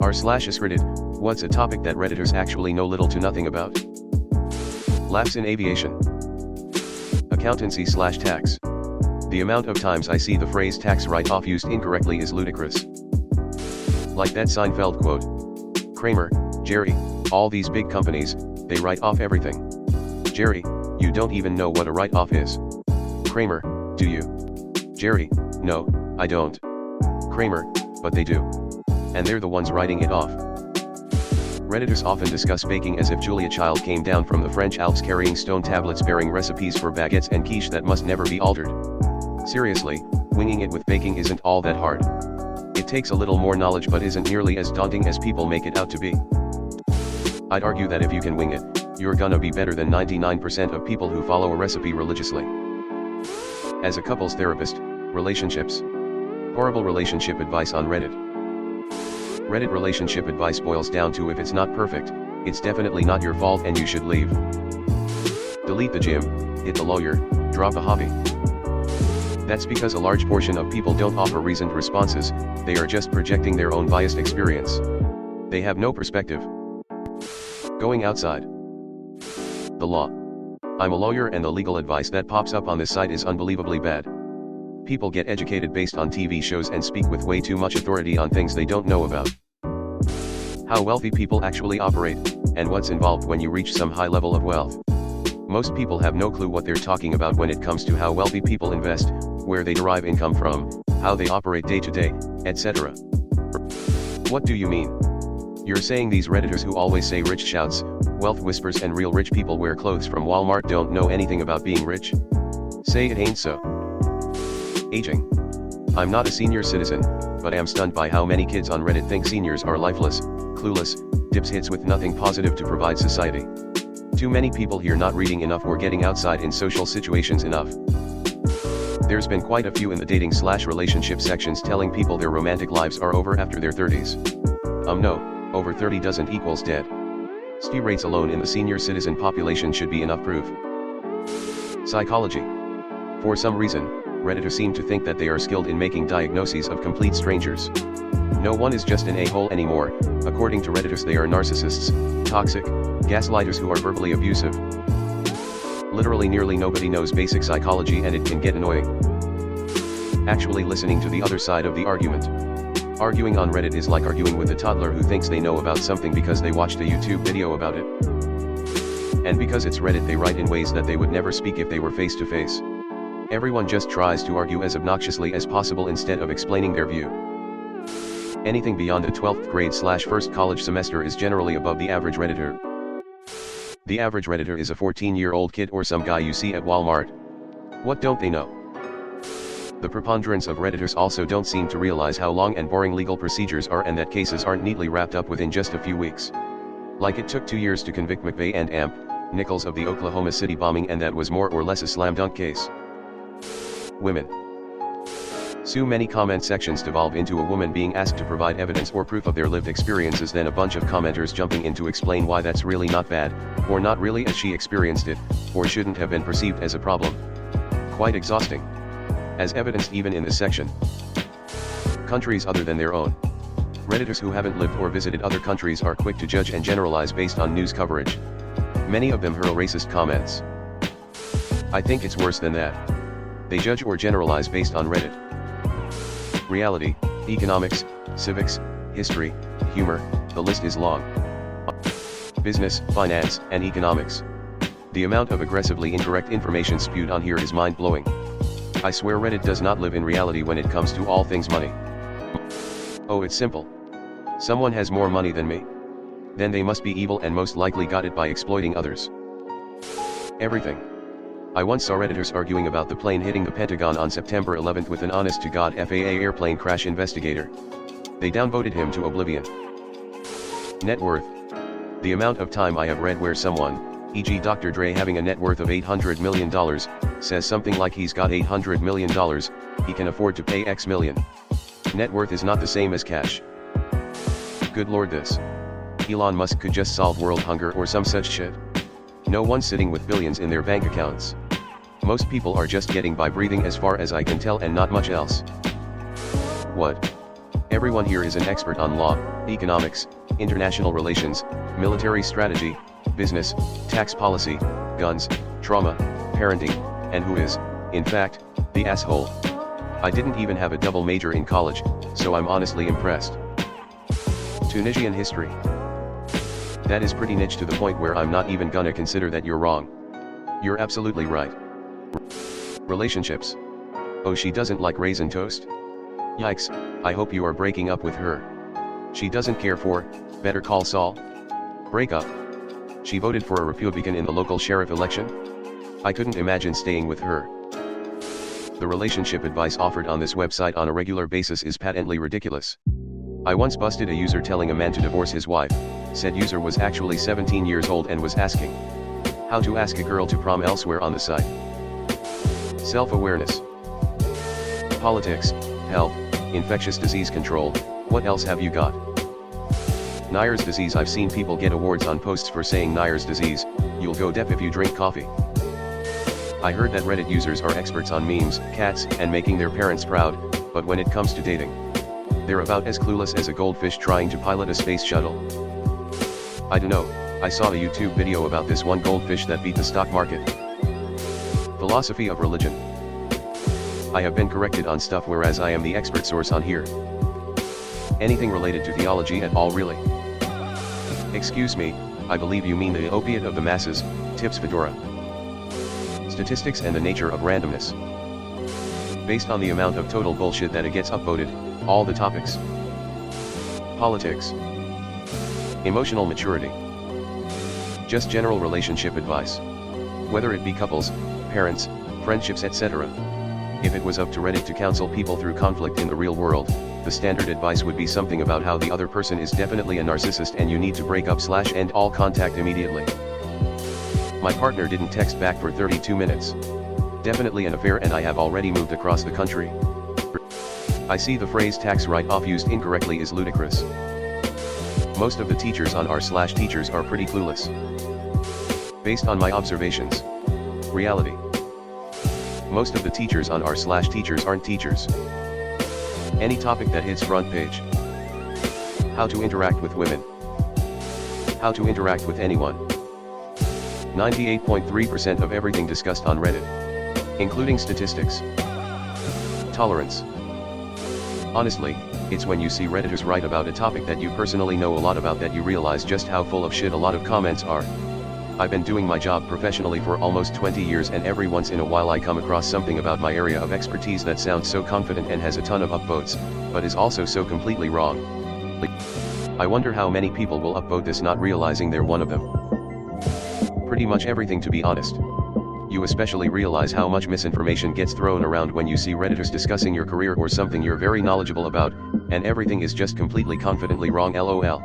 r/askreddit, what's a topic that Redditors actually know little to nothing about? Laughs in aviation. Accountancy/tax. The amount of times I see the phrase tax write-off used incorrectly is ludicrous. Like that Seinfeld quote. Kramer, Jerry, all these big companies, they write off everything. Jerry, you don't even know what a write-off is. Kramer, do you? Jerry, no, I don't. Kramer, but they do. And they're the ones writing it off. Redditors often discuss baking as if Julia Child came down from the French Alps carrying stone tablets bearing recipes for baguettes and quiche that must never be altered. Seriously, winging it with baking isn't all that hard. It takes a little more knowledge but isn't nearly as daunting as people make it out to be. I'd argue that if you can wing it, you're gonna be better than 99% of people who follow a recipe religiously. As a couples therapist, relationships. Horrible relationship advice on Reddit. Reddit relationship advice boils down to if it's not perfect, it's definitely not your fault and you should leave. Delete the gym, hit the lawyer, drop a hobby. That's because a large portion of people don't offer reasoned responses, they are just projecting their own biased experience. They have no perspective. Going outside. The law. I'm a lawyer and the legal advice that pops up on this site is unbelievably bad. People get educated based on TV shows and speak with way too much authority on things they don't know about. How wealthy people actually operate, and what's involved when you reach some high level of wealth. Most people have no clue what they're talking about when it comes to how wealthy people invest, where they derive income from, how they operate day to day, etc. What do you mean? You're saying these Redditors who always say rich shouts, wealth whispers and real rich people wear clothes from Walmart don't know anything about being rich? Say it ain't so. Aging. I'm not a senior citizen, but am stunned by how many kids on Reddit think seniors are lifeless, clueless, dipshits with nothing positive to provide society. Too many people here not reading enough or getting outside in social situations enough. There's been quite a few in the dating/relationship sections telling people their romantic lives are over after their 30s. No, over 30 doesn't equals dead. STI rates alone in the senior citizen population should be enough proof. Psychology. For some reason, Redditors seem to think that they are skilled in making diagnoses of complete strangers. No one is just an a-hole anymore. According to Redditors, they are narcissists, toxic, gaslighters who are verbally abusive. Literally nearly nobody knows basic psychology and it can get annoying. Actually listening to the other side of the argument. Arguing on Reddit is like arguing with a toddler who thinks they know about something because they watched a YouTube video about it. And because it's Reddit, they write in ways that they would never speak if they were face to face. Everyone just tries to argue as obnoxiously as possible instead of explaining their view. Anything beyond the 12th grade/first college semester is generally above the average Redditor. The average Redditor is a 14-year-old kid or some guy you see at Walmart. What don't they know? The preponderance of Redditors also don't seem to realize how long and boring legal procedures are and that cases aren't neatly wrapped up within just a few weeks. Like it took 2 years to convict McVeigh and Amp Nichols of the Oklahoma City bombing, and that was more or less a slam dunk case. Women. So many comment sections devolve into a woman being asked to provide evidence or proof of their lived experiences, then a bunch of commenters jumping in to explain why that's really not bad, or not really as she experienced it, or shouldn't have been perceived as a problem. Quite exhausting. As evidenced even in this section. Countries other than their own. Redditors who haven't lived or visited other countries are quick to judge and generalize based on news coverage. Many of them hurl racist comments. I think it's worse than that. They judge or generalize based on Reddit. Reality, economics, civics, history, humor, the list is long. Business, finance, and economics. The amount of aggressively incorrect information spewed on here is mind-blowing. I swear Reddit does not live in reality when it comes to all things money. Oh, it's simple. Someone has more money than me. Then they must be evil and most likely got it by exploiting others. Everything. I once saw Redditors arguing about the plane hitting the Pentagon on September 11th with an honest-to-God FAA airplane crash investigator. They downvoted him to oblivion. Net worth. The amount of time I have read where someone, e.g. Dr. Dre having a net worth of $800 million, says something like he's got $800 million, he can afford to pay X million. Net worth is not the same as cash. Good lord, this. Elon Musk could just solve world hunger or some such shit. No one's sitting with billions in their bank accounts. Most people are just getting by breathing as far as I can tell and not much else. What? Everyone here is an expert on law, economics, international relations, military strategy, business, tax policy, guns, trauma, parenting, and who is, in fact, the asshole. I didn't even have a double major in college, so I'm honestly impressed. Tunisian history. That is pretty niche to the point where I'm not even gonna consider that you're wrong. You're absolutely right. Relationships. Oh, she doesn't like raisin toast? Yikes, I hope you are breaking up with her. She doesn't care for Better Call Saul? Break up. She voted for a Republican in the local sheriff election? I couldn't imagine staying with her. The relationship advice offered on this website on a regular basis is patently ridiculous. I once busted a user telling a man to divorce his wife. Said user was actually 17 years old and was asking how to ask a girl to prom elsewhere on the site. Self-awareness. Politics, health, infectious disease control, what else have you got? Nyre's disease. I've seen people get awards on posts for saying Nyre's disease, you'll go deaf if you drink coffee. I heard that Reddit users are experts on memes, cats, and making their parents proud, but when it comes to dating, they're about as clueless as a goldfish trying to pilot a space shuttle. I dunno, I saw a YouTube video about this one goldfish that beat the stock market. Philosophy of religion. I have been corrected on stuff whereas I am the expert source on here. Anything related to theology at all really? Excuse me, I believe you mean the opiate of the masses, tips fedora. Statistics and the nature of randomness. Based on the amount of total bullshit that it gets upvoted, all the topics. Politics. Emotional maturity. Just general relationship advice. Whether it be couples, parents, friendships, etc. If it was up to Reddit to counsel people through conflict in the real world, the standard advice would be something about how the other person is definitely a narcissist and you need to break up / end all contact immediately. My partner didn't text back for 32 minutes. Definitely an affair and I have already moved across the country. I see the phrase tax write-off used incorrectly is ludicrous. Most of the teachers on r/teachers are pretty clueless. Based on my observations. Reality. Most of the teachers on r/teachers aren't teachers. Any topic that hits front page. How to interact with women. How to interact with anyone. 98.3% of everything discussed on Reddit. Including statistics. Tolerance. Honestly, it's when you see Redditors write about a topic that you personally know a lot about that you realize just how full of shit a lot of comments are. I've been doing my job professionally for almost 20 years and every once in a while I come across something about my area of expertise that sounds so confident and has a ton of upvotes, but is also so completely wrong. I wonder how many people will upvote this not realizing they're one of them. Pretty much everything, to be honest. You especially realize how much misinformation gets thrown around when you see Redditors discussing your career or something you're very knowledgeable about, and everything is just completely confidently wrong, lol.